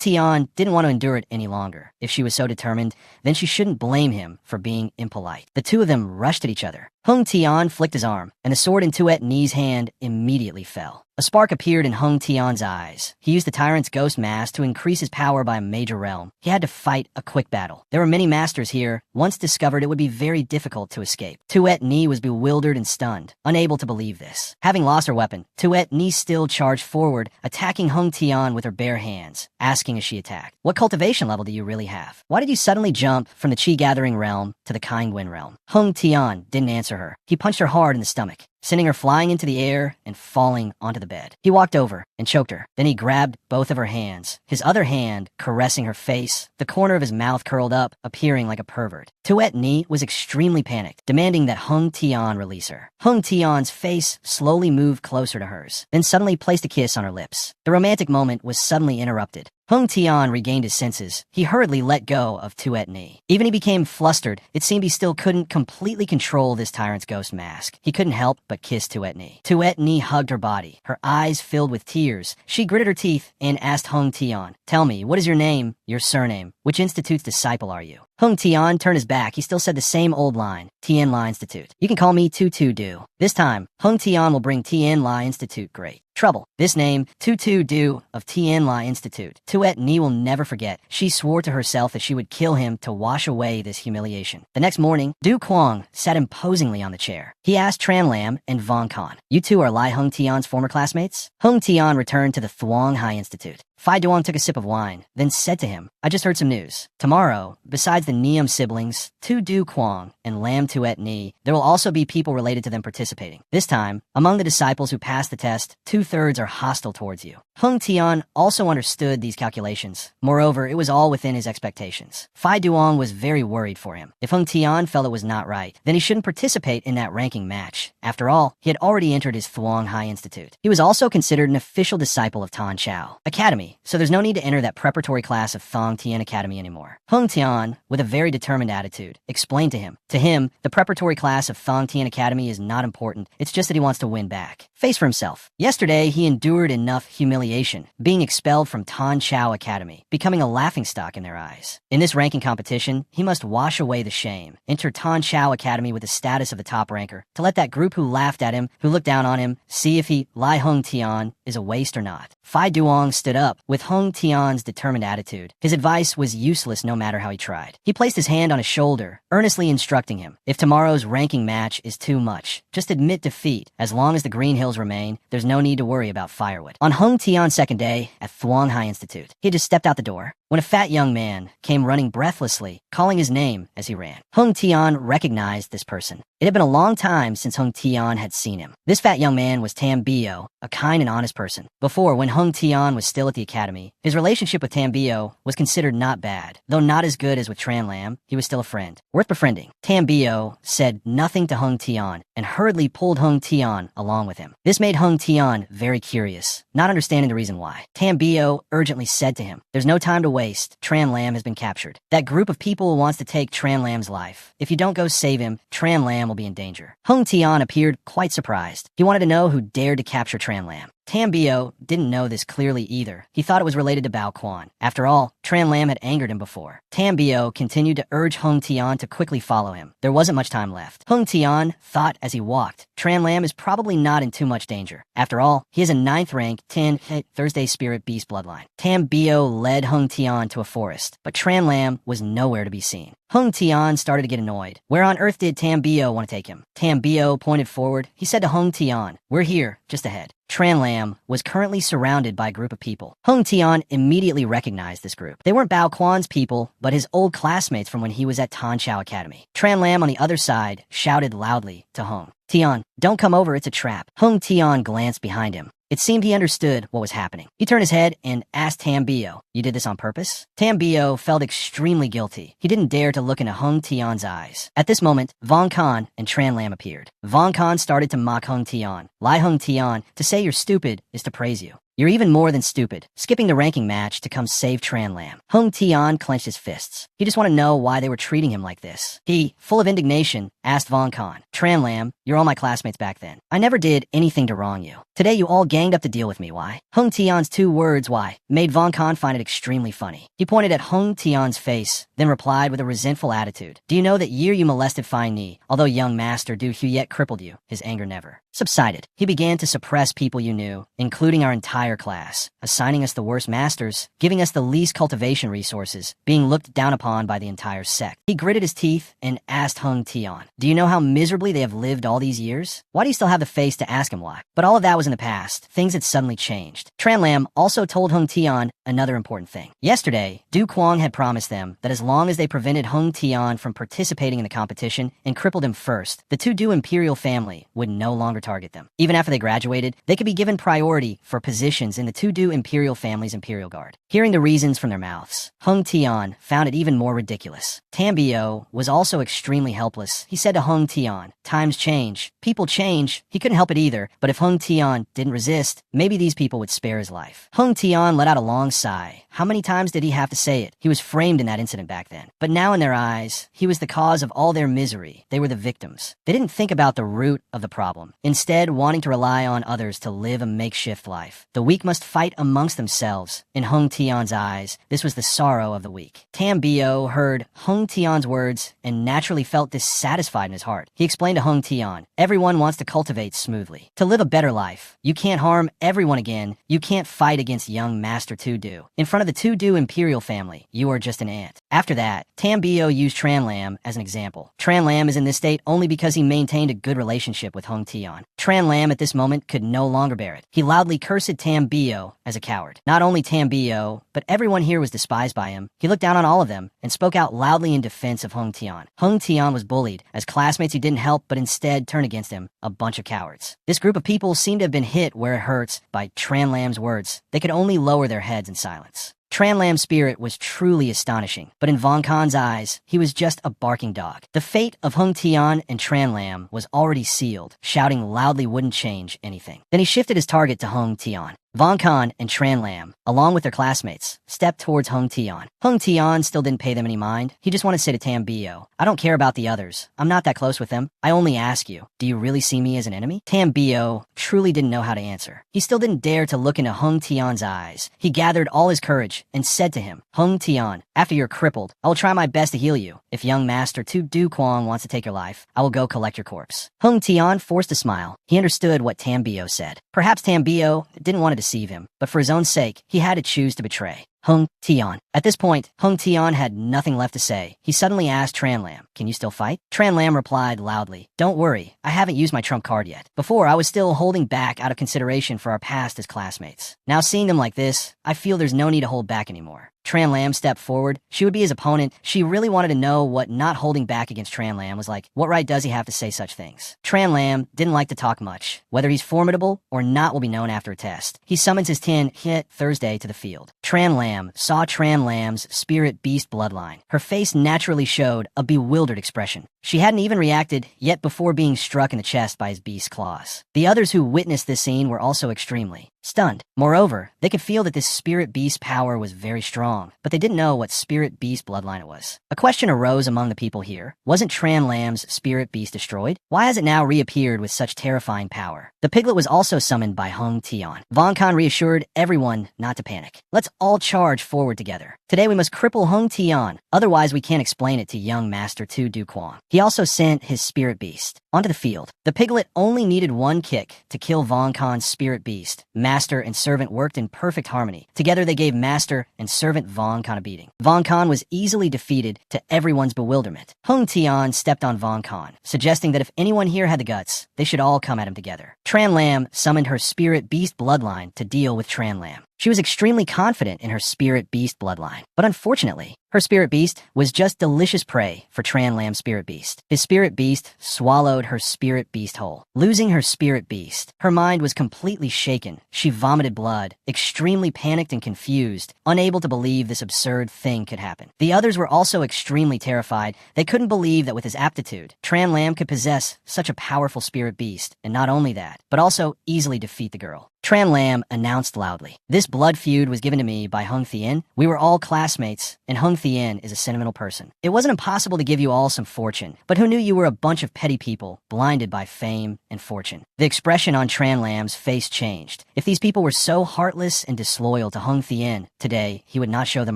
Tian didn't want to endure it any longer. If she was so determined, then she shouldn't blame him for being impolite. The two of them rushed at each other. Hung Tian flicked his arm, and the sword in Tuet Ni's hand immediately fell. A spark appeared in Hung Tian's eyes. He used the tyrant's ghost mask to increase his power by a major realm. He had to fight a quick battle. There were many masters here. Once discovered, it would be very difficult to escape. Tuet Ni was bewildered and stunned, unable to believe this. Having lost her weapon, Tuet Ni still charged forward, attacking Hung Tian with her bare hands, asking as she attacked, "What cultivation level do you really have? Why did you suddenly jump from the Qi-gathering realm to the Kaingwen realm?" Hung Tian didn't answer her. He punched her hard in the stomach, sending her flying into the air and falling onto the bed. He walked over and choked her. Then he grabbed both of her hands, his other hand caressing her face, the corner of his mouth curled up, appearing like a pervert. Tuet Ni was extremely panicked, demanding that Hung Tian release her. Hung Tian's face slowly moved closer to hers, then suddenly placed a kiss on her lips. The romantic moment was suddenly interrupted. Hung Tian regained his senses. He hurriedly let go of Tuet Ni. Even he became flustered. It seemed he still couldn't completely control this tyrant's ghost mask. He couldn't help but kiss Tuet Ni. Tuet Ni hugged her body, her eyes filled with tears. She gritted her teeth and asked Hung Tian, "Tell me, what is your name, your surname? Which institute's disciple are you?" Hung Tian turned his back. He still said the same old line, Tien La Institute. "You can call me Tutu Du." This time, Hung Tian will bring Tien La Institute great trouble. This name, Tutu Du of Tien La Institute, Tuet Ni will never forget. She swore to herself that she would kill him to wash away this humiliation. The next morning, Du Quang sat imposingly on the chair. He asked Tran Lam and Vong Kan, "You two are Lai Hung Tian's former classmates?" Hung Tian returned to the Thuong High Institute. Phai Duong took a sip of wine, then said to him, "I just heard some news. Tomorrow, besides the Neum siblings, Tu Du Quang and Lam Tuet Ni, there will also be people related to them participating. This time, among the disciples who passed the test, 2/3 are hostile towards you." Hung Tian also understood these calculations. Moreover, it was all within his expectations. Phai Duong was very worried for him. If Hung Tian felt it was not right, then he shouldn't participate in that ranking match. After all, he had already entered his Thuong High Institute. He was also considered an official disciple of Tan Chao Academy, so there's no need to enter that preparatory class of Thong Tien Academy anymore. Hung Tian, with a very determined attitude, explained to him. To him, the preparatory class of Thong Tien Academy is not important. It's just that he wants to win back. Face for himself. Yesterday, he endured enough humiliation, being expelled from Tan Chao Academy, becoming a laughingstock in their eyes. In this ranking competition, he must wash away the shame, enter Tan Chao Academy with the status of the top ranker, to let that group who laughed at him, who looked down on him, see if he, Lai Hung Tian, is a waste or not. Phai Duong stood up with Hung Tian's determined attitude. His advice was useless no matter how he tried. He placed his hand on his shoulder, earnestly instructing him, "If tomorrow's ranking match is too much, just admit defeat. As long as the green hills remain, there's no need to worry about firewood." On Hung Tian's second day at Thuong High Institute, he had just stepped out the door when a fat young man came running breathlessly, calling his name as he ran. Hung Tian recognized this person. It had been a long time since Hung Tian had seen him. This fat young man was Tam Bio, a kind and honest person. Before, when Hung Tian was still at the academy, his relationship with Tam Bio was considered not bad. Though not as good as with Tran Lam, he was still a friend, worth befriending. Tam Bio said nothing to Hung Tian and hurriedly pulled Hung Tian along with him. This made Hung Tian very curious, not understanding the reason why. Tam Bio urgently said to him, "There's no time to waste. Tran Lam has been captured. That group of people wants to take Tran Lam's life. If you don't go save him, Tran Lam will be in danger." Hung Tian appeared quite surprised. He wanted to know who dared to capture Tran Lam. Tam Bio didn't know this clearly either. He thought it was related to Bao Quan. After all, Tran Lam had angered him before. Tam Bio continued to urge Hung Tian to quickly follow him. There wasn't much time left. Hung Tian thought as he walked, Tran Lam is probably not in too much danger. After all, he is a 9th rank 10 Thursday Spirit Beast bloodline. Tam Bio led Hung Tian to a forest, but Tran Lam was nowhere to be seen. Hung Tian started to get annoyed. Where on earth did Tam Bio want to take him? Tam Bio pointed forward. He said to Hung Tian, "We're here, just ahead." Tran Lam was currently surrounded by a group of people. Hung Tian immediately recognized this group. They weren't Bao Quan's people, but his old classmates from when he was at Tan Chao Academy. Tran Lam on the other side shouted loudly to Hung, "Tian, don't come over, it's a trap." Hung Tian glanced behind him. It seemed he understood what was happening. He turned his head and asked Tam Bio, "You did this on purpose?" Tam Bio felt extremely guilty. He didn't dare to look into Hung Tian's eyes. At this moment, Vong Kan and Tran Lam appeared. Vong Kan started to mock Hung Tian. Lai Hung Tian, to say you're stupid is to praise you. You're even more than stupid, skipping the ranking match to come save Tran Lam. Hung Tian clenched his fists. He just wanted to know why they were treating him like this. He, full of indignation, asked Vong Kan, "Tran Lam, you're You're all my classmates back then. I never did anything to wrong you. Today you all ganged up to deal with me, why? Hung Tian's 2 words, why, made Von Kan find it extremely funny. He pointed at Hung Tian's face, then replied with a resentful attitude. Do you know that year you molested Fine Ni, although young master Du Hu yet crippled you? His anger never subsided. He began to suppress people you knew, including our entire class, assigning us the worst masters, giving us the least cultivation resources, being looked down upon by the entire sect. He gritted his teeth and asked Hung Tian, do you know how miserably they have lived all these years? Why do you still have the face to ask him why? But all of that was in the past. Things had suddenly changed. Tran Lam also told Hung Tian another important thing. Yesterday, Du Quang had promised them that as long as they prevented Hung Tian from participating in the competition and crippled him first, the Tu Du imperial family would no longer target them. Even after they graduated, they could be given priority for positions in the Tu Du imperial family's imperial guard. Hearing the reasons from their mouths, Hung Tian found it even more ridiculous. Tam Bio was also extremely helpless. He said to Hung Tian, times change, people change. He couldn't help it either, but if Hung Tian didn't resist, maybe these people would spare his life. Hung Tian let out a long sigh. How many times did he have to say it? He was framed in that incident back then. But now in their eyes, he was the cause of all their misery. They were the victims. They didn't think about the root of the problem, instead wanting to rely on others to live a makeshift life. The weak must fight amongst themselves. In Hung Tian's eyes, this was the sorrow of the weak. Tam Bio heard Hung Tian's words and naturally felt dissatisfied in his heart. He explained to Hung Tian, everyone wants to cultivate smoothly, to live a better life. You can't harm everyone again. You can't fight against young Master Tu Du. In front of the Tu Du imperial family, you are just an ant. After that, Tam Bio used Tran Lam as an example. Tran Lam is in this state only because he maintained a good relationship with Hung Tian. Tran Lam at this moment could no longer bear it. He loudly cursed Tam Bio as a coward. Not only Tam Bio, but everyone here was despised by him. He looked down on all of them and spoke out loudly in defense of Hung Tian. Hung Tian was bullied as classmates who didn't help but instead turned against him, a bunch of cowards. This group of people seemed to have been hit where it hurts by Tran Lam's words. They could only lower their heads in silence. Tran Lam's spirit was truly astonishing, but in Von Kan's eyes, he was just a barking dog. The fate of Hung Tian and Tran Lam was already sealed. Shouting loudly wouldn't change anything. Then he shifted his target to Hung Tian. Von Kan and Tran Lam, along with their classmates, stepped towards Hung Tian. Hung Tian still didn't pay them any mind. He just wanted to say to Tam Bio, I don't care about the others. I'm not that close with them. I only ask you, do you really see me as an enemy? Tam Bio truly didn't know how to answer. He still didn't dare to look into Hung Tian's eyes. He gathered all his courage and said to him, Hung Tian, after you're crippled, I will try my best to heal you. If young Master Tu Du Quang wants to take your life, I will go collect your corpse. Hung Tian forced a smile. He understood what Tam Bio said. Perhaps Tam Bio didn't want to deceive him, but for his own sake, he had to choose to betray Hung Tian. At this point, Hung Tian had nothing left to say. He suddenly asked Tran Lam, can you still fight? Tran Lam replied loudly, don't worry, I haven't used my trump card yet. Before, I was still holding back out of consideration for our past as classmates. Now seeing them like this, I feel there's no need to hold back anymore. Tran Lam stepped forward. She would be his opponent. She really wanted to know what not holding back against Tran Lam was like. What right does he have to say such things? Tran Lam didn't like to talk much. Whether he's formidable or not will be known after a test. He summons his 10 hit Thursday to the field. Tran Lam saw Tran Lam's spirit beast bloodline. Her face naturally showed a bewildered expression. She hadn't even reacted yet before being struck in the chest by his beast's claws. The others who witnessed this scene were also extremely stunned. Moreover, they could feel that this spirit beast power was very strong, but they didn't know what spirit beast bloodline it was. A question arose among the people here. Wasn't Tran Lam's spirit beast destroyed? Why has it now reappeared with such terrifying power? The piglet was also summoned by Hung Tian. Von Kan reassured everyone not to panic. Let's all charge forward together. Today we must cripple Hung Tian, otherwise we can't explain it to young Master Tu Du Quang. He also sent his spirit beast onto the field. The piglet only needed one kick to kill Von Kan's spirit beast. Master and servant worked in perfect harmony. Together they gave Master and servant Von Kan a beating. Von Kan was easily defeated to everyone's bewilderment. Hung Tian stepped on Von Kan, suggesting that if anyone here had the guts, they should all come at him together. Tran Lam summoned her spirit beast bloodline to deal with Tran Lam. She was extremely confident in her spirit beast bloodline, but unfortunately, her spirit beast was just delicious prey for Tran Lam's spirit beast. His spirit beast swallowed her spirit beast whole. Losing her spirit beast, her mind was completely shaken. She vomited blood, extremely panicked and confused, unable to believe this absurd thing could happen. The others were also extremely terrified. They couldn't believe that with his aptitude, Tran Lam could possess such a powerful spirit beast, and not only that, but also easily defeat the girl. Tran Lam announced loudly, this blood feud was given to me by Hung Thien. We were all classmates, and Hung Thien is a sentimental person. It wasn't impossible to give you all some fortune, but who knew you were a bunch of petty people blinded by fame and fortune? The expression on Tran Lam's face changed. If these people were so heartless and disloyal to Hung Thien, today he would not show them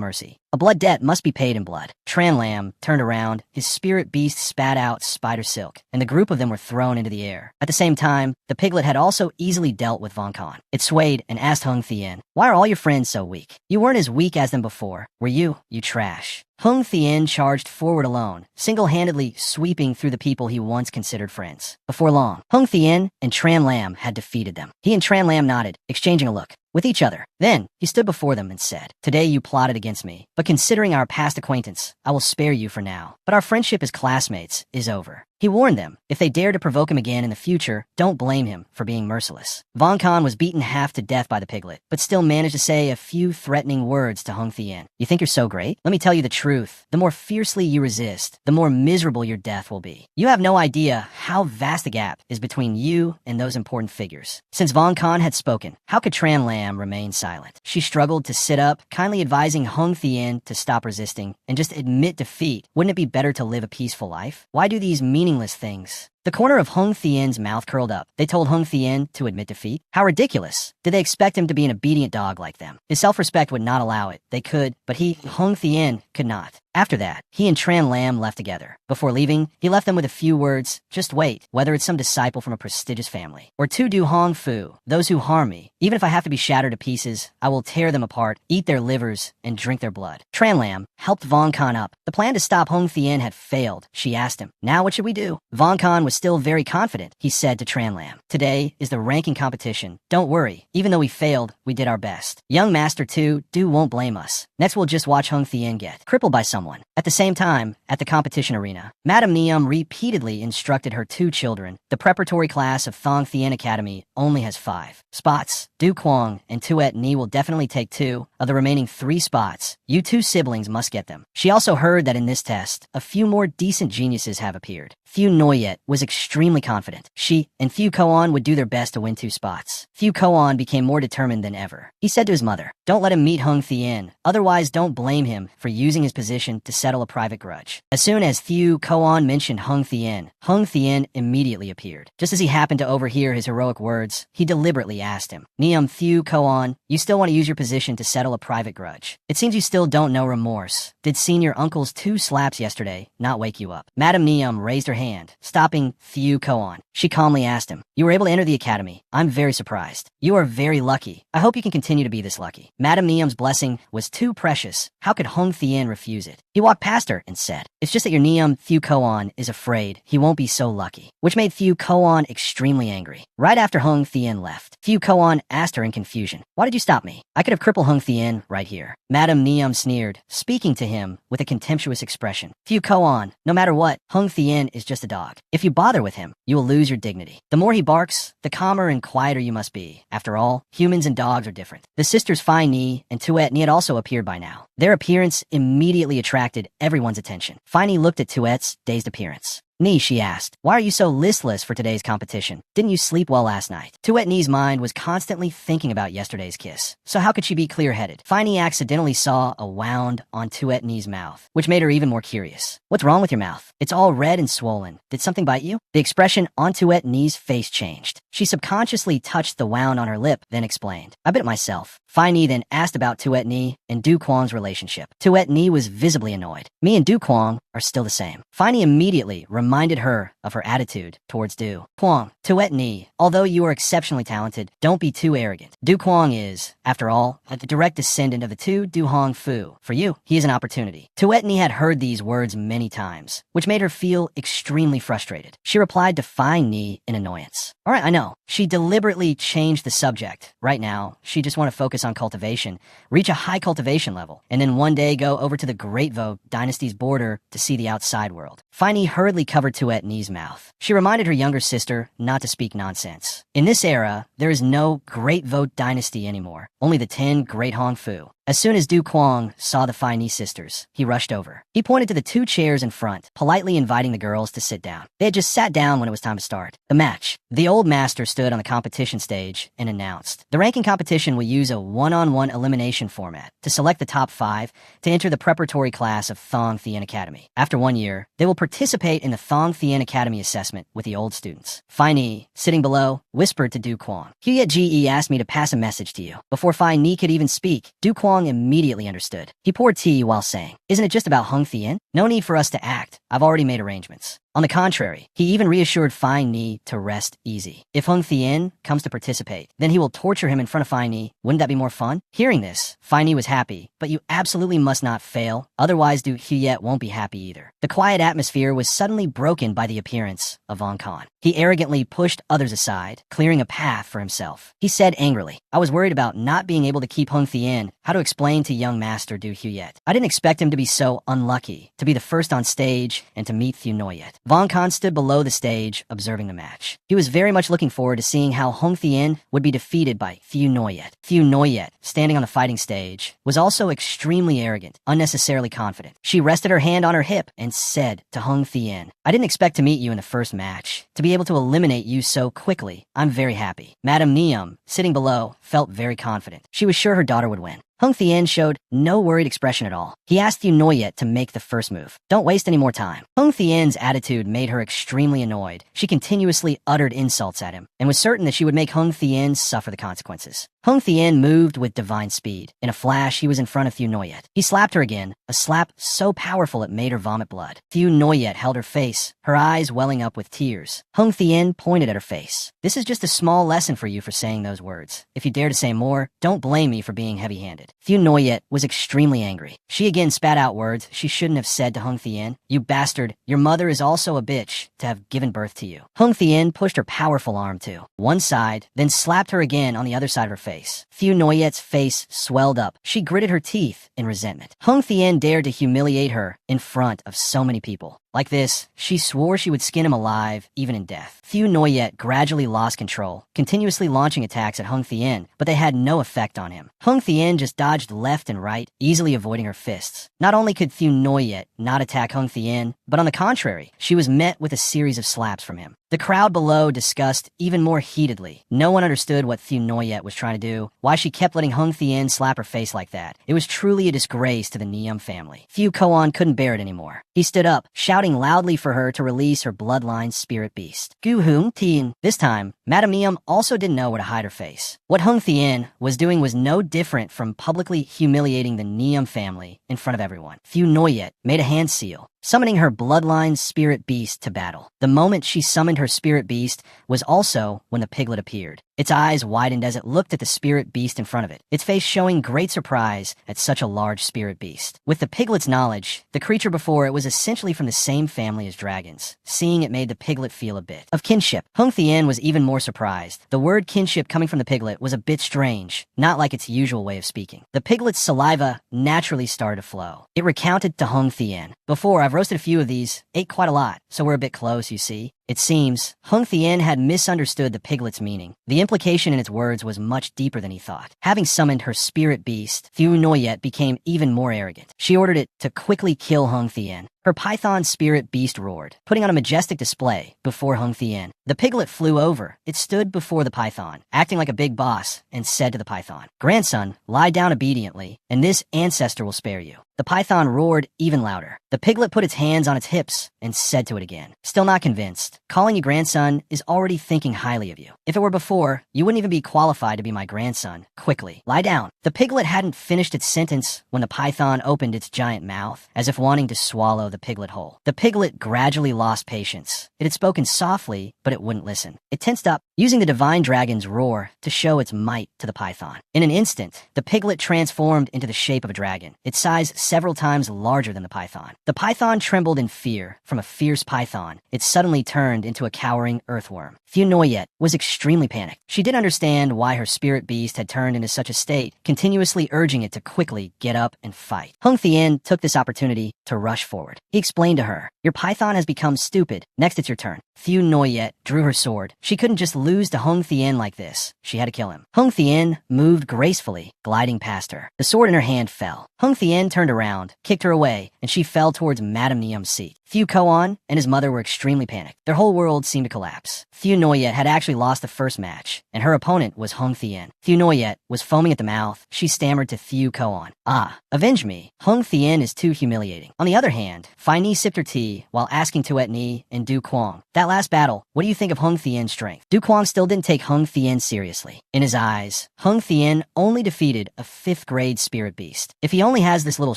mercy. A blood debt must be paid in blood. Tran Lam turned around, his spirit beast spat out spider silk, and the group of them were thrown into the air. At the same time, the piglet had also easily dealt with Von Kahn. It swayed and asked Hung Thien, "Why are all your friends so weak? You weren't as weak as them before, were you? You trash." Hung Thien charged forward alone, single-handedly sweeping through the people he once considered friends. Before long, Hung Thien and Tran Lam had defeated them. He and Tran Lam nodded, exchanging a look with each other. Then, he stood before them and said, "Today you plotted against me, but considering our past acquaintance, I will spare you for now. But our friendship as classmates is over." He warned them, if they dare to provoke him again in the future, don't blame him for being merciless. Von Kahn was beaten half to death by the piglet, but still managed to say a few threatening words to Hung Thien. "You think you're so great? Let me tell you the truth. The more fiercely you resist, the more miserable your death will be. You have no idea how vast the gap is between you and those important figures." Since Von Kahn had spoken, how could Tran Lam remain silent? She struggled to sit up, kindly advising Hung Thien to stop resisting and just admit defeat. Wouldn't it be better to live a peaceful life? Why do these meaningless things? The corner of Hung Thien's mouth curled up. They told Hung Thien to admit defeat? How ridiculous. Did they expect him to be an obedient dog like them? His self-respect would not allow it. They could, but Hung Thien, could not. After that, he and Tran Lam left together. Before leaving, he left them with a few words. "Just wait, whether it's some disciple from a prestigious family, or Tu Du Hong Fu, those who harm me, even if I have to be shattered to pieces, I will tear them apart, eat their livers, and drink their blood." Tran Lam helped Von Kahn up. The plan to stop Hung Thien had failed. She asked him, "Now what should we do?" Von Kahn was still very confident. He said to Tran Lam, "Today is the ranking competition. Don't worry. Even though we failed, we did our best. Young Master Tu Du won't blame us. Next we'll just watch Hung Thien get crippled by someone." At the same time, at the competition arena, Madame Neum repeatedly instructed her 2 children. The preparatory class of Thong Thien Academy only has 5 spots. Du Kwong and Tuet Ni will definitely take 2 of the remaining 3 spots. You 2 siblings must get them. She also heard that in this test, a few more decent geniuses have appeared. Thieu Noyet was extremely confident. She and Thieu Koan would do their best to win 2 spots. Thieu Koan became more determined than ever. He said to his mother, "Don't let him meet Hung Thien. Otherwise, don't blame him for using his position to settle a private grudge." As soon as Thieu Koan mentioned Hung Thien immediately appeared. Just as he happened to overhear his heroic words, he deliberately asked him, "Neum Thieu Koan, you still want to use your position to settle a private grudge? It seems you still don't know remorse. Did seeing your uncle's 2 slaps yesterday not wake you up?" Madame Neum raised her hand, stopping Thieu Koan. She calmly asked him, "You were able to enter the academy. I'm very surprised. You are very lucky. I hope you can continue to be this lucky." Madame Neum's blessing was too precious. How could Hung Thien refuse it? He walked past her and said, "It's just that your Neum Thieu Koan is afraid he won't be so lucky," which made Thieu Koan extremely angry. Right after Hung Thien left, Thieu Koan asked her in confusion, "Why did you stop me? I could have crippled Hung Thien right here." Madame Neum sneered, speaking to him with a contemptuous expression. "Thieu Koan, no matter what, Hung Thien is just a dog. If you bother with him, you will lose your dignity. The more he barks, the calmer and quieter you must be. After all, humans and dogs are different." The sisters Fai Ni and Tuet Ni had also appeared by now. Their appearance immediately attracted everyone's attention. Fai Ni looked at Tuet's dazed appearance. "Ni," she asked, "why are you so listless for today's competition? Didn't you sleep well last night?" Tuet Ni's mind was constantly thinking about yesterday's kiss, so how could she be clear-headed? Fai Ni accidentally saw a wound on Tuet Ni's mouth, which made her even more curious. "What's wrong with your mouth? It's all red and swollen. Did something bite you?" The expression on Tuet Ni's face changed. She subconsciously touched the wound on her lip, then explained, "I bit it myself." Fai Ni then asked about Tuet Ni and Du Kwong's relationship. Tuet Ni was visibly annoyed. "Me and Du Kwong are still the same." Fai Ni immediately reminded her of her attitude towards Du Kwong. "Tuet Ni, although you are exceptionally talented, don't be too arrogant. Du Kwong is, after all, the direct descendant of the 2 Du Hong Fu. For you, he is an opportunity." Tuet Ni had heard these words many times, which made her feel extremely frustrated. She replied to Fai Ni in annoyance. "All right, I know." She deliberately changed the subject. Right now, she just want to focus on cultivation, reach a high cultivation level, and then one day go over to the Great Vote dynasty's border to see the outside world. Fai Ni hurriedly covered Tuet Ni's mouth. She reminded her younger sister not to speak nonsense. In this era, there is no Great Vote dynasty anymore, only the 10 Great Hong Fu. As soon as Du Quang saw the Fai Ni sisters, he rushed over. He pointed to the 2 chairs in front, politely inviting the girls to sit down. They had just sat down when it was time to start the match. The old master stood on the competition stage and announced, "The ranking competition will use a one-on-one elimination format to select the top 5 to enter the preparatory class of Thong Thien Academy. After 1 year, they will participate in the Thong Thien Academy assessment with the old students." Fai Ni, sitting below, whispered to Du Quang, "Huyet Ge asked me to pass a message to you." Before Fai Ni could even speak, Du Quang immediately understood. He poured tea while saying, "Isn't it just about Hung Thien? No need for us to act. I've already made arrangements." On the contrary, he even reassured Fai Ni to rest easy. If Hung Thien comes to participate, then he will torture him in front of Fai Ni. Wouldn't that be more fun? Hearing this, Fai Ni was happy, but you absolutely must not fail, otherwise Du Huyet won't be happy either. The quiet atmosphere was suddenly broken by the appearance of Von Khan. He arrogantly pushed others aside, clearing a path for himself. He said angrily, "I was worried about not being able to keep Hung Thien, how to explain to young master Du Huyet. I didn't expect him to be so unlucky, to be the first on stage and to meet Thu Noyet." Von Khan stood below the stage, observing the match. He was very much looking forward to seeing how Hung Thien would be defeated by Thu Noyet. Thu Noyet, standing on the fighting stage, was also extremely arrogant, unnecessarily confident. She rested her hand on her hip and said to Hung Thien, "I didn't expect to meet you in the first match. To be able to eliminate you so quickly, I'm very happy." Madame Neum, sitting below, felt very confident. She was sure her daughter would win. Hung Thien showed no worried expression at all. He asked Thu Noyet to make the first move. "Don't waste any more time." Hung Thien's attitude made her extremely annoyed. She continuously uttered insults at him, and was certain that she would make Hung Thien suffer the consequences. Hung Thien moved with divine speed. In a flash, he was in front of Thu Noyet. He slapped her again, a slap so powerful it made her vomit blood. Thu Noyet held her face, her eyes welling up with tears. Hung Thien pointed at her face. "This is just a small lesson for you for saying those words. If you dare to say more, don't blame me for being heavy-handed." Thu Noyet was extremely angry. She again spat out words she shouldn't have said to Hung Thien. "You bastard, your mother is also a bitch to have given birth to you." Hung Thien pushed her powerful arm to one side, then slapped her again on the other side of her face. Thu Noyet's face swelled up. She gritted her teeth in resentment. Hung Thien dared to humiliate her in front of so many people. Like this, she swore she would skin him alive, even in death. Thu Noyet gradually lost control, continuously launching attacks at Hung Thien, but they had no effect on him. Hung Thien just dodged left and right, easily avoiding her fists. Not only could Thu Noyet not attack Hung Thien, but on the contrary, she was met with a series of slaps from him. The crowd below discussed even more heatedly. No one understood what Thu Noyet was trying to do, why she kept letting Hung Thien slap her face like that. It was truly a disgrace to the Neum family. Thu Koan couldn't bear it anymore. He stood up, shouting loudly for her to release her bloodline spirit beast. Gu Hung Tien. This time, Madame Neum also didn't know where to hide her face. What Hung Thien was doing was no different from publicly humiliating the Neum family in front of everyone. Thu Noyet made a hand seal, summoning her bloodline spirit beast to battle. The moment she summoned her spirit beast was also when the piglet appeared. Its eyes widened as it looked at the spirit beast in front of it, its face showing great surprise at such a large spirit beast. With the piglet's knowledge, the creature before it was essentially from the same family as dragons. Seeing it made the piglet feel a bit of kinship. Hung Thien was even more surprised. The word kinship coming from the piglet was a bit strange, not like its usual way of speaking. The piglet's saliva naturally started to flow. It recounted to Hung Thien, "Before, I've roasted a few of these, ate quite a lot, so we're a bit close, you see." It seems Hung Thien had misunderstood the piglet's meaning. The implication in its words was much deeper than he thought. Having summoned her spirit beast, Thu Noyet became even more arrogant. She ordered it to quickly kill Hung Thien. Her python spirit beast roared, putting on a majestic display before Hung Thien. The piglet flew over. It stood before the python, acting like a big boss, and said to the python, "Grandson, lie down obediently, and this ancestor will spare you." The python roared even louder. The piglet put its hands on its hips and said to it again, "Still not convinced. Calling you grandson is already thinking highly of you. If it were before, you wouldn't even be qualified to be my grandson. Quickly, lie down." The piglet hadn't finished its sentence when the python opened its giant mouth, as if wanting to swallow the piglet whole. The piglet gradually lost patience. It had spoken softly, but it wouldn't listen. It tensed up, using the divine dragon's roar to show its might to the python. In an instant, the piglet transformed into the shape of a dragon, its size several times larger than the python. The python trembled in fear. From a fierce python, it suddenly turned into a cowering earthworm. Thu Noyet was extremely panicked. She didn't understand why her spirit beast had turned into such a state, continuously urging it to quickly get up and fight. Hung Thien took this opportunity to rush forward. He explained to her, "Your python has become stupid. Next it's your turn." Thu Noyet drew her sword. She couldn't just lose to Hung Thien like this. She had to kill him. Hung Thien moved gracefully, gliding past her. The sword in her hand fell. Hung Thien turned around, kicked her away, and she fell towards Madame Nium's seat. Thieu Koan and his mother were extremely panicked. Their whole world seemed to collapse. Thieu Noyet had actually lost the first match, and her opponent was Hung Thien. Thieu Noyet was foaming at the mouth. She stammered to Thieu Koan, "Ah, avenge me. Hung Thien is too humiliating." On the other hand, Phi Ni sipped her tea while asking Tuet Ni and Du Quang, "That last battle, what do you think of Hung Thien's strength?" Du Quang still didn't take Hung Thien seriously. In his eyes, Hung Thien only defeated a 5th-grade spirit beast. If he only has this little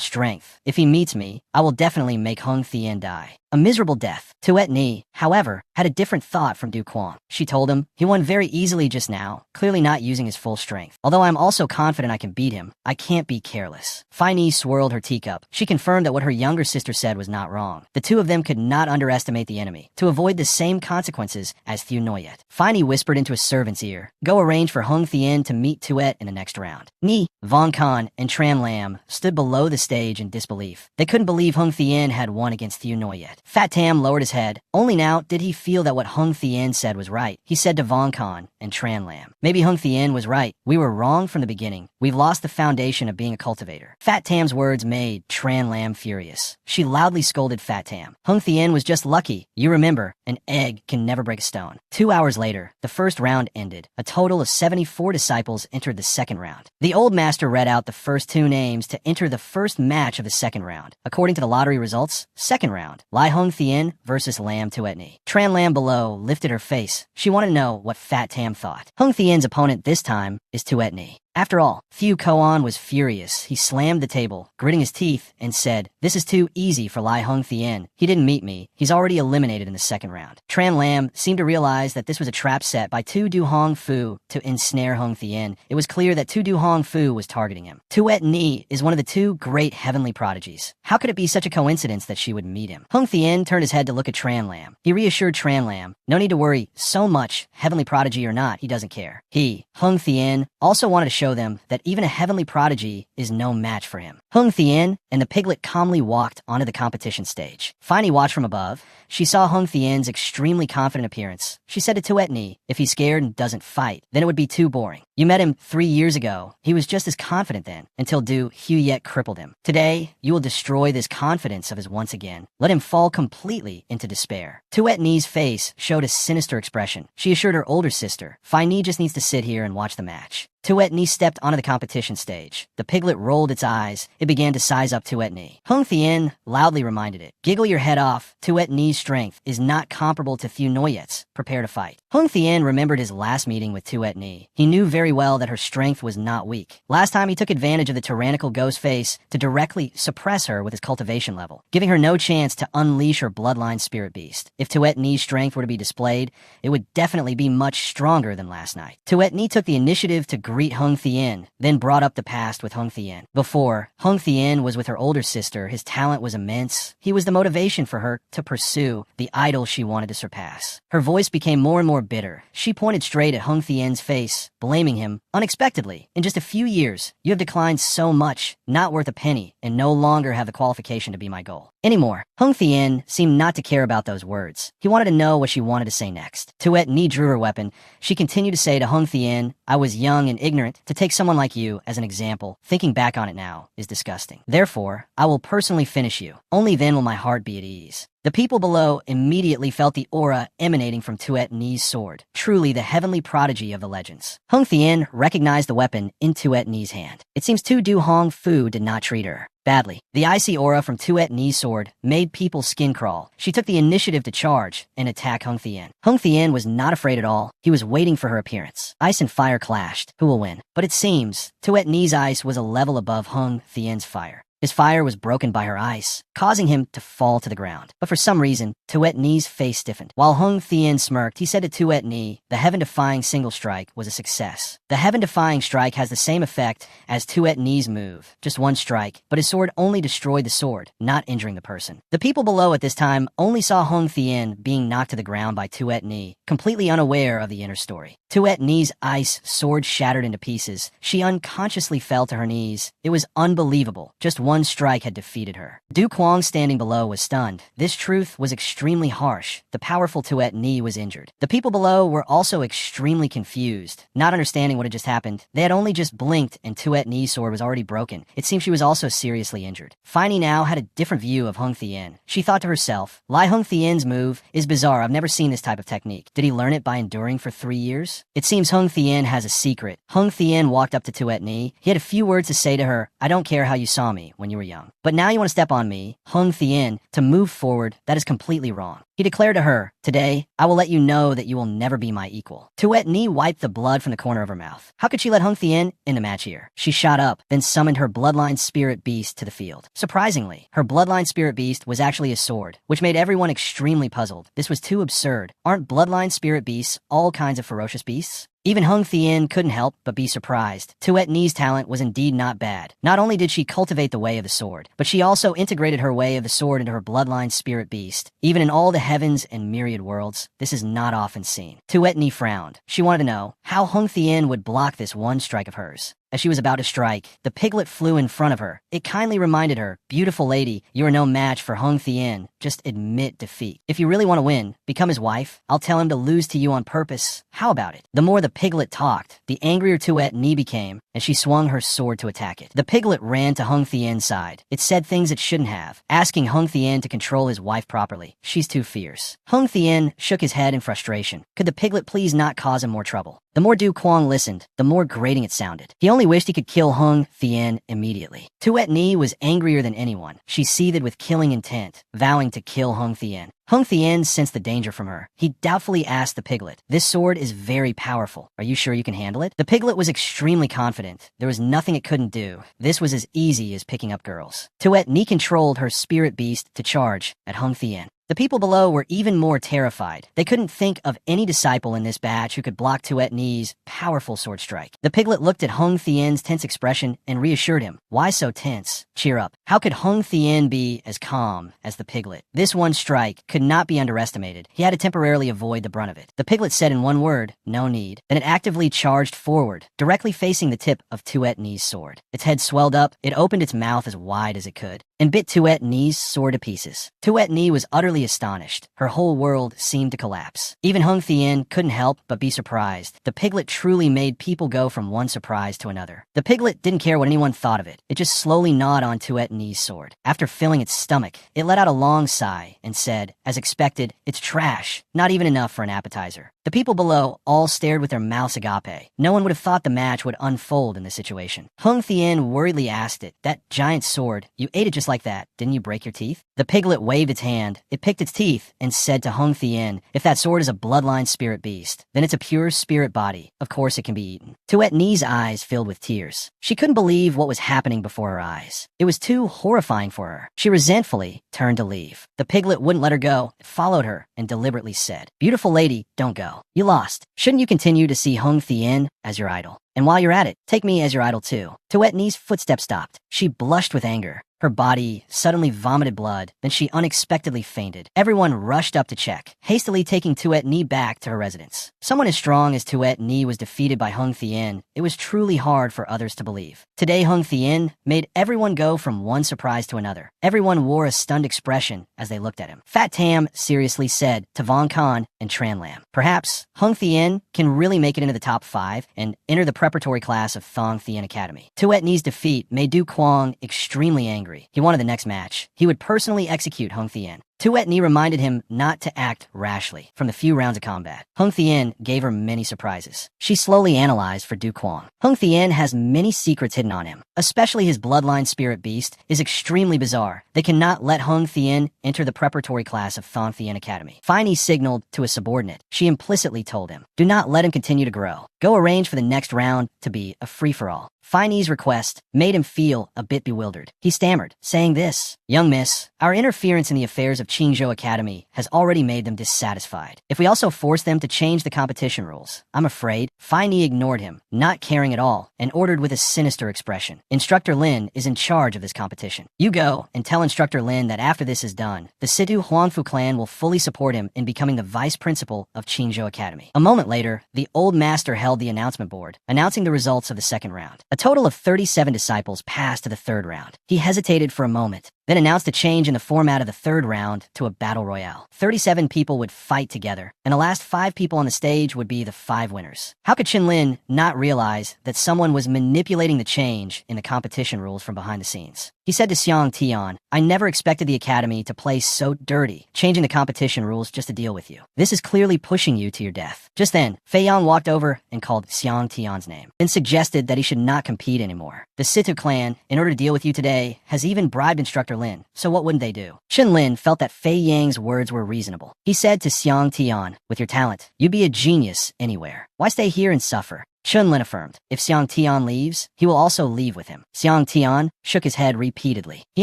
strength, if he meets me, I will definitely make Hung Thien die. A miserable death. Tuet Ni, however, had a different thought from Du Quang. She told him, "He won very easily just now, clearly not using his full strength. Although I'm also confident I can beat him, I can't be careless." Phi Ni swirled her teacup. She confirmed that what her younger sister said was not wrong. The two of them could not underestimate the enemy, to avoid the same consequences as Thieu Noyet. Phi Ni whispered into a servant's ear, "Go arrange for Hung Thien to meet Tuet in the next round." Ni, Von Kan, and Tran Lam stood below the stage in disbelief. They couldn't believe Hung Thien had won against Thieu Noyet. Fat Tam lowered his head. Only now did he feel that what Hung Thien said was right. He said to Von Kan and Tran Lam, "Maybe Hung Thien was right. We were wrong from the beginning. We've lost the foundation of being a cultivator." Fat Tam's words made Tran Lam furious. She loudly scolded Fat Tam. "Hung Thien was just lucky. You remember, an egg can never break a stone." 2 hours later, the first round ended. A total of 74 disciples entered the second round. The old master read out the first 2 names to enter the first match of the second round. According to the lottery results, second round, Lai Hung Thien versus Lam Tuet Ni. Tran Lam below lifted her face. She wanted to know what Fat Tam thought. Hung Thien's opponent this time is Tuet Ni. After all, Thieu Koan was furious. He slammed the table, gritting his teeth, and said, "This is too easy for Lai Hung Thien. He didn't meet me. He's already eliminated in the second round." Tran Lam seemed to realize that this was a trap set by Tu Du Hong Fu to ensnare Hung Thien. It was clear that Tu Du Hong Fu was targeting him. Tuet Ni is one of the 2 great heavenly prodigies. How could it be such a coincidence that she would meet him? Hung Thien turned his head to look at Tran Lam. He reassured Tran Lam, "No need to worry so much, heavenly prodigy or not, he doesn't care." He, Hung Thien, also wanted to show them that even a heavenly prodigy is no match for him. Hung Thien and the piglet calmly walked onto the competition stage. Phi Ni watched from above. She saw Hung Thien's extremely confident appearance. She said to Tuet Ni, "If he's scared and doesn't fight, then it would be too boring. You met him 3 years ago. He was just as confident then, until Du Huyet crippled him. Today, you will destroy this confidence of his once again. Let him fall completely into despair." Tuet Ni's face showed a sinister expression. She assured her older sister, "Phi Ni just needs to sit here and watch the match." Tuet Ni stepped onto the competition stage. The piglet rolled its eyes. It began to size up Tuet Ni. Hung Thien loudly reminded it, "Giggle your head off. Tuet Ni's strength is not comparable to Thieu Noyet's. Prepare to fight." Hung Thien remembered his last meeting with Tuet Ni. He knew very well that her strength was not weak. Last time he took advantage of the tyrannical ghost face to directly suppress her with his cultivation level, giving her no chance to unleash her bloodline spirit beast. If Tuet Ni's strength were to be displayed, it would definitely be much stronger than last night. Tuet Ni took the initiative to greet Hung Thien, then brought up the past with Hung Thien. Before, Hung Thien was with her older sister. His talent was immense. He was the motivation for her to pursue the idol she wanted to surpass. Her voice became more and more bitter. She pointed straight at Hung Thien's face, blaming him unexpectedly. "In just a few years, you have declined so much, not worth a penny, and no longer have the qualification to be my goal anymore." Hung Thien seemed not to care about those words. He wanted to know what she wanted to say next. Tuet Ni drew her weapon. She continued to say to Hung Thien, "I was young and ignorant. To take someone like you as an example, thinking back on it now, is disgusting. Therefore, I will personally finish you. Only then will my heart be at ease." The people below immediately felt the aura emanating from Tuet Ni's sword, truly the heavenly prodigy of the legends. Hung Thien recognized the weapon in Tuet Ni's hand. It seems Tu Du Hong Fu did not treat her badly. The icy aura from Tuet Ni's sword made people's skin crawl. She took the initiative to charge and attack Hung Thien. Hung Thien was not afraid at all. He was waiting for her appearance. Ice and fire clashed. Who will win? But it seems Tuet Ni's ice was a level above Hung Thien's fire. His fire was broken by her ice, causing him to fall to the ground. But for some reason, Tuet Ni's face stiffened. While Hung Thien smirked, he said to Tuet Ni, "The heaven-defying single strike was a success. The heaven-defying strike has the same effect as Tuet Ni's move, just one strike, but his sword only destroyed the sword, not injuring the person." The people below at this time only saw Hung Thien being knocked to the ground by Tuet Ni, completely unaware of the inner story. Tuet Ni's ice sword shattered into pieces. She unconsciously fell to her knees. It was unbelievable. Just one strike had defeated her. Du Quang standing below was stunned. This truth was extremely extremely harsh. The powerful Tuet Ni was injured. The people below were also extremely confused, not understanding what had just happened. They had only just blinked and Tuet Ni's sword was already broken. It seemed she was also seriously injured. Feini now had a different view of Hung Thien. She thought to herself, Lai Hung Thien's move is bizarre. I've never seen this type of technique. Did he learn it by enduring for 3 years? It seems Hung Thien has a secret. Hung Thien walked up to Tuet Ni. He had a few words to say to her. I don't care how you saw me when you were young, but now you want to step on me, Hung Thien, to move forward. That is completely wrong. He declared to her, today, I will let you know that you will never be my equal. Tuet Ni wiped the blood from the corner of her mouth. How could she let Hung Thien in the match here? She shot up, then summoned her bloodline spirit beast to the field. Surprisingly, her bloodline spirit beast was actually a sword, which made everyone extremely puzzled. This was too absurd. Aren't bloodline spirit beasts all kinds of ferocious beasts? Even Hung Thien couldn't help but be surprised. Tuet Ni's talent was indeed not bad. Not only did she cultivate the way of the sword, but she also integrated her way of the sword into her bloodline spirit beast. Even in all the heavens and myriad worlds, this is not often seen. Tuet Ni frowned. She wanted to know how Hung Thien would block this one strike of hers. As she was about to strike, the piglet flew in front of her. It kindly reminded her, beautiful lady, you are no match for Hung Thien. Just admit defeat. If you really want to win, become his wife. I'll tell him to lose to you on purpose. How about it? The more the piglet talked, the angrier Tuet Ni became, and she swung her sword to attack it. The piglet ran to Hung Thien's side. It said things it shouldn't have, asking Hung Thien to control his wife properly. She's too fierce. Hung Thien shook his head in frustration. Could the piglet please not cause him more trouble? The more Du Quang listened, the more grating it sounded. He only wished he could kill Hung Thien immediately. Tuet Ni was angrier than anyone. She seethed with killing intent, vowing to kill Hung Thien. Hung Thien sensed the danger from her. He doubtfully asked the piglet, this sword is very powerful. Are you sure you can handle it? The piglet was extremely confident. There was nothing it couldn't do. This was as easy as picking up girls. Tuet Ni controlled her spirit beast to charge at Hung Thien. The people below were even more terrified. They couldn't think of any disciple in this batch who could block Tuet Ni's powerful sword strike. The piglet looked at Hung Thien's tense expression and reassured him. Why so tense? Cheer up. How could Hung Thien be as calm as the piglet? This one strike could not be underestimated. He had to temporarily avoid the brunt of it. The piglet said in one word, no need. Then it actively charged forward, directly facing the tip of Tuet Ni's sword. Its head swelled up. It opened its mouth as wide as it could and bit Tuet Ni's sword to pieces. Tuet Ni was utterly astonished. Her whole world seemed to collapse. Even Hung Thien couldn't help but be surprised. The piglet truly made people go from one surprise to another. The piglet didn't care what anyone thought of it. It just slowly gnawed on Tuet Ni's sword. After filling its stomach, it let out a long sigh and said, as expected, it's trash. Not even enough for an appetizer. The people below all stared with their mouths agape. No one would have thought the match would unfold in this situation. Hung Thien worriedly asked it, that giant sword, you ate it just like that. Didn't you break your teeth? The piglet waved its hand. It picked its teeth and said to Hung Thien, if that sword is a bloodline spirit beast, then it's a pure spirit body. Of course it can be eaten. Tuet Ni's eyes filled with tears. She couldn't believe what was happening before her eyes. It was too horrifying for her. She resentfully turned to leave. The piglet wouldn't let her go. It followed her and deliberately said, beautiful lady, don't go. You lost. Shouldn't you continue to see Hung Thien as your idol? And while you're at it, take me as your idol too. Tuet Ni's footsteps stopped. She blushed with anger. Her body suddenly vomited blood, then she unexpectedly fainted. Everyone rushed up to check, hastily taking Tuet Ni back to her residence. Someone as strong as Tuet Ni was defeated by Hung Thien. It was truly hard for others to believe. Today, Hung Thien made everyone go from one surprise to another. Everyone wore a stunned expression as they looked at him. Fat Tam seriously said to Von Khan and Tran Lam, perhaps Hung Thien can really make it into the top 5 and enter the preparatory class of Thong Thien Academy. Tuet Ni's defeat made Du Quang extremely angry. He wanted the next match. He would personally execute Hung Thien. Tuet Ni reminded him not to act rashly from the few rounds of combat. Hung Thien gave her many surprises. She slowly analyzed for Du Quang. Hung Thien has many secrets hidden on him. Especially his bloodline spirit beast is extremely bizarre. They cannot let Hung Thien enter the preparatory class of Thong Thien Academy. Feini signaled to a subordinate. She implicitly told him, do not let him continue to grow. Go arrange for the next round to be a free-for-all. Feini's request made him feel a bit bewildered. He stammered, saying this, young miss, our interference in the affairs of Qingzhou Academy has already made them dissatisfied. If we also force them to change the competition rules, I'm afraid. Feini ignored him, not caring at all, and ordered with a sinister expression. Instructor Lin is in charge of this competition. You go and tell Instructor Lin that after this is done, the Situ Huangfu clan will fully support him in becoming the vice principal of Qingzhou Academy. A moment later, the old master held the announcement board, announcing the results of the second round. A total of 37 disciples passed to the third round. He hesitated for a moment, then announced a change in the format of the third round to a battle royale. 37 people would fight together, and the last 5 people on the stage would be the 5 winners. How could Qinlin not realize that someone was manipulating the change in the competition rules from behind the scenes? He said to Xiang Tian, "I never expected the academy to play so dirty, changing the competition rules just to deal with you. This is clearly pushing you to your death." Just then, Fei Yang walked over and called Xiang Tian's name, and suggested that he should not compete anymore. The Situ clan, in order to deal with you today, has even bribed Instructor Lin, so what wouldn't they do? Qinlin felt that Fei Yang's words were reasonable. He said to Xiang Tian, "With your talent, you'd be a genius anywhere. Why stay here and suffer?" Qinlin affirmed, if Xiang Tian leaves, he will also leave with him. Xiang Tian shook his head repeatedly. He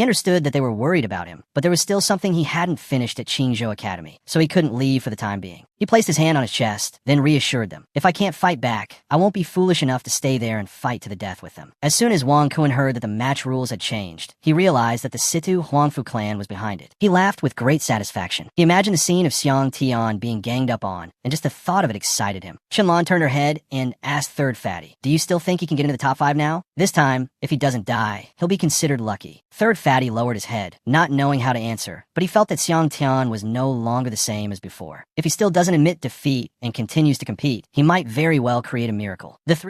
understood that they were worried about him, but there was still something he hadn't finished at Qingzhou Academy, so he couldn't leave for the time being. He placed his hand on his chest, then reassured them, "If I can't fight back, I won't be foolish enough to stay there and fight to the death with them." As soon as Wang Kun heard that the match rules had changed, he realized that the Situ Huangfu clan was behind it. He laughed with great satisfaction. He imagined the scene of Xiang Tian being ganged up on, and just the thought of it excited him. Qinlan turned her head and asked Third Fatty, "Do you still think he can get into the top 5 now? This time, if he doesn't die, he'll be considered lucky." Third Fatty lowered his head, not knowing how to answer, but he felt that Xiang Tian was no longer the same as before. If he still doesn't admit defeat and continues to compete, he might very well create a miracle. The three